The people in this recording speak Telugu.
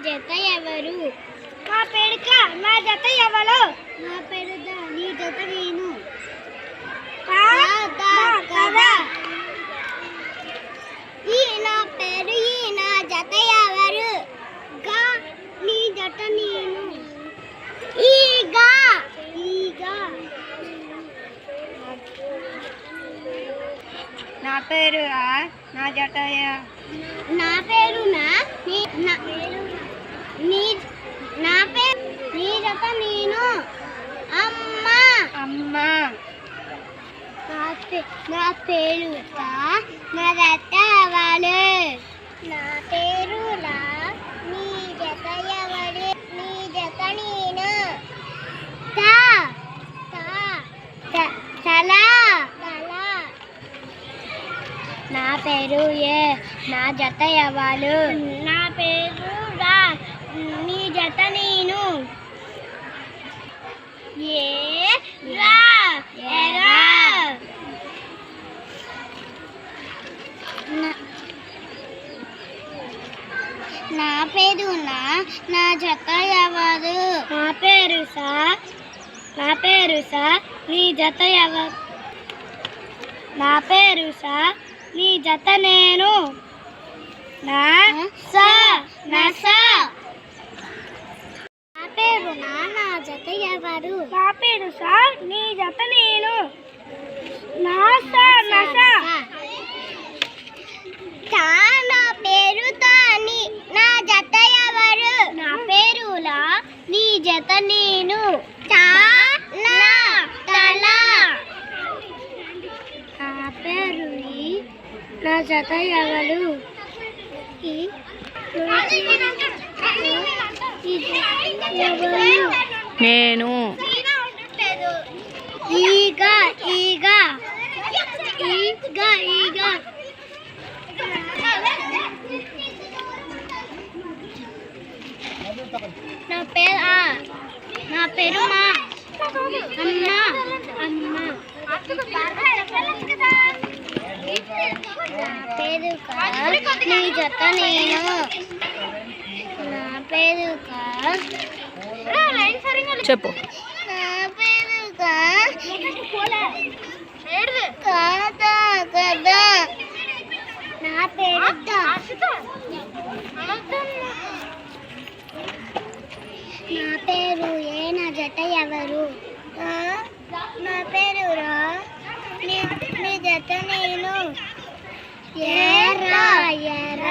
జత ఎవరు? నా పేరుక నా జత ఎవరు? నా పేరుద నీ జత నేను. కదా ఈ నా పేరు ఈ నా జత ఎవరు? గా నీ జత నేను. ఈగా ఈగా నా పేరు నా జత నా పేరు నా పేరు నీ నా పేరు నీ జత నేను. అమ్మ అమ్మ నా పేరు నా జత ఎవరు? నా పేరు నీ జత ఎవరు? నీ జత నేను. తల నా పేరు నా జత ఎవరు? నా పేరు నీ జత నేను. నా పేరు నా జత ఎవరు? నా పేరు నీ జత ఎవరు? నా పేరు నీ జత నేను. నా పేరు నా జత ఎవరు? నా పేరు నీ జత నేను. నా పేరు నా జత ఎవరు? నా పేరు నీ జత నేను. తల నా పేరు నా జత ఎవరు? నేను. ఈగా ఈగా ఈగా ఈగా నా పేరు మా అమ్మ అమ్మ. నా పేరు నీ జత నేను. నా పేరు చెప్పు. నా పేరు కదా కదా. నా పేరు నా పేరు నా జత ఎవరు? నా పేరు నీ జత నేను. ఎర్ర ఎర్ర